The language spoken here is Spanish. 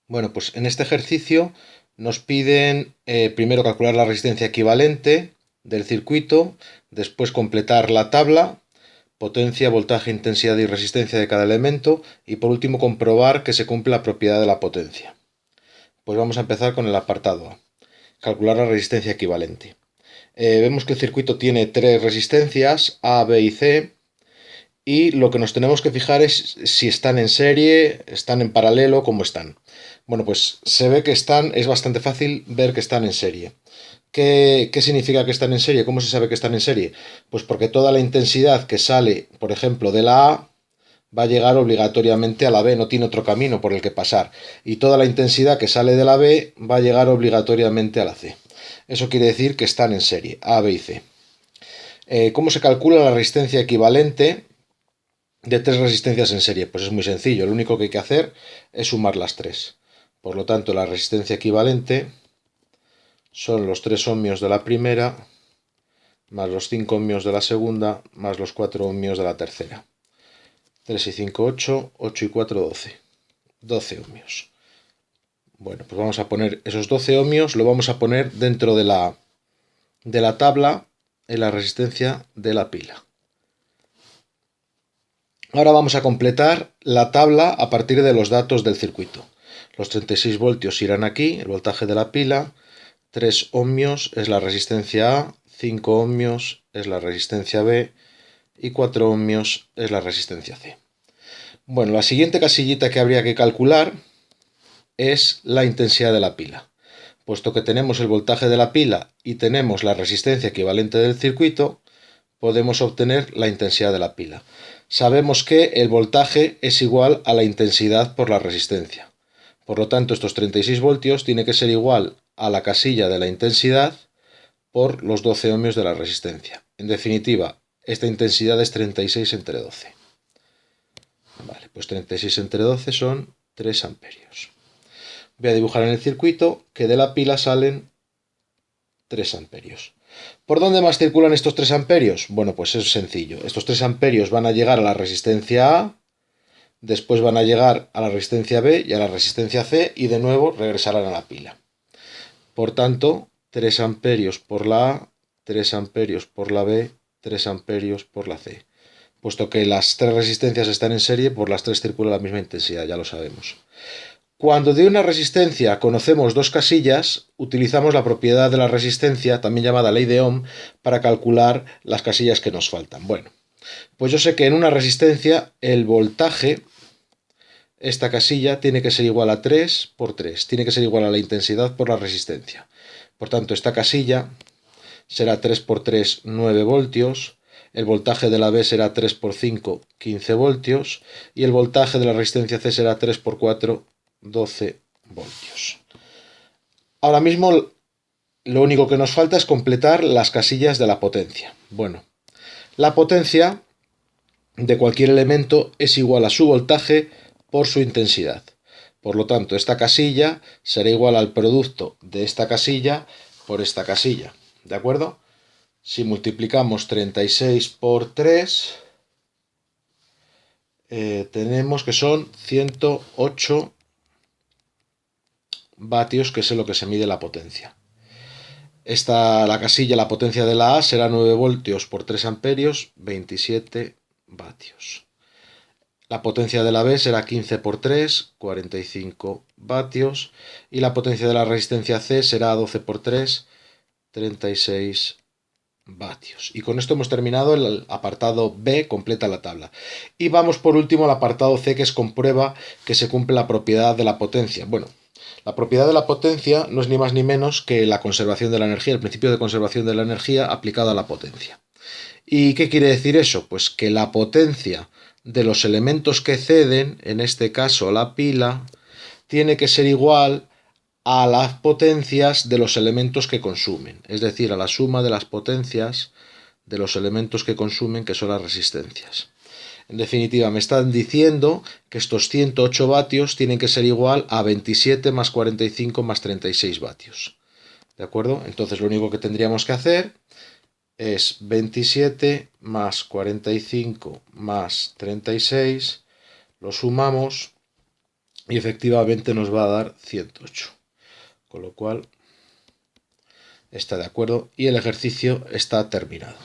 Bueno, pues en este ejercicio nos piden primero calcular la resistencia equivalente del circuito, después completar la tabla, potencia, voltaje, intensidad y resistencia de cada elemento y por último comprobar que se cumple la propiedad de la potencia. Pues vamos a empezar con el apartado A, calcular la resistencia equivalente. Vemos que el circuito tiene tres resistencias, A, B y C, y lo que nos tenemos que fijar es si están en serie, están en paralelo, cómo están. Bueno, pues se ve que están, es bastante fácil ver que están en serie. ¿Qué significa que están en serie? ¿Cómo se sabe que están en serie? Pues porque toda la intensidad que sale, por ejemplo, de la A va a llegar obligatoriamente a la B, no tiene otro camino por el que pasar. Y toda la intensidad que sale de la B va a llegar obligatoriamente a la C. Eso quiere decir que están en serie, A, B y C. ¿Cómo se calcula la resistencia equivalente de tres resistencias en serie? Pues es muy sencillo, lo único que hay que hacer es sumar las tres. Por lo tanto, la resistencia equivalente son los 3 ohmios de la primera, más los 5 ohmios de la segunda, más los 4 ohmios de la tercera. 3 y 5, 8, 8 y 4, 12. 12 ohmios. Bueno, pues vamos a poner esos 12 ohmios, lo vamos a poner dentro de la tabla en la resistencia de la pila. Ahora vamos a completar la tabla a partir de los datos del circuito. Los 36 voltios irán aquí, el voltaje de la pila, 3 ohmios es la resistencia A, 5 ohmios es la resistencia B y 4 ohmios es la resistencia C. Bueno, la siguiente casillita que habría que calcular es la intensidad de la pila. Puesto que tenemos el voltaje de la pila y tenemos la resistencia equivalente del circuito, podemos obtener la intensidad de la pila. Sabemos que el voltaje es igual a la intensidad por la resistencia. Por lo tanto, estos 36 voltios tiene que ser igual a la casilla de la intensidad por los 12 ohmios de la resistencia. En definitiva, esta intensidad es 36 entre 12. Vale, pues 36 entre 12 son 3 amperios. Voy a dibujar en el circuito que de la pila salen 3 amperios. ¿Por dónde más circulan estos 3 amperios? Bueno, pues es sencillo. Estos 3 amperios van a llegar a la resistencia A, después van a llegar a la resistencia B y a la resistencia C y de nuevo regresarán a la pila. Por tanto, 3 amperios por la A, 3 amperios por la B, 3 amperios por la C. Puesto que las tres resistencias están en serie, por las tres circula la misma intensidad, ya lo sabemos. Cuando de una resistencia conocemos dos casillas, utilizamos la propiedad de la resistencia, también llamada ley de Ohm, para calcular las casillas que nos faltan. Bueno, pues yo sé que en una resistencia el voltaje, esta casilla, tiene que ser igual a 3 por 3, tiene que ser igual a la intensidad por la resistencia. Por tanto, esta casilla será 3 por 3, 9 voltios, el voltaje de la B será 3 por 5, 15 voltios, y el voltaje de la resistencia C será 3 por 4, 12 voltios. Ahora mismo lo único que nos falta es completar las casillas de la potencia. Bueno, la potencia de cualquier elemento es igual a su voltaje por su intensidad. Por lo tanto, esta casilla será igual al producto de esta casilla por esta casilla. ¿De acuerdo? Si multiplicamos 36 por 3, tenemos que son 108 vatios, que es en lo que se mide la potencia. La casilla, la potencia de la A será 9 voltios por 3 amperios, 27 vatios. La potencia de la B será 15 por 3, 45 vatios. Y la potencia de la resistencia C será 12 por 3, 36 vatios. Y con esto hemos terminado el apartado B, completa la tabla. Y vamos por último al apartado C, que es comprueba que se cumple la propiedad de la potencia. Bueno, la propiedad de la potencia no es ni más ni menos que la conservación de la energía, el principio de conservación de la energía aplicado a la potencia. ¿Y qué quiere decir eso? Pues que la potencia de los elementos que ceden, en este caso la pila, tiene que ser igual a las potencias de los elementos que consumen, es decir, a la suma de las potencias de los elementos que consumen, que son las resistencias. En definitiva, me están diciendo que estos 108 vatios tienen que ser igual a 27 más 45 más 36 vatios. ¿De acuerdo? Entonces lo único que tendríamos que hacer es 27 más 45 más 36, lo sumamos y efectivamente nos va a dar 108. Con lo cual está de acuerdo y el ejercicio está terminado.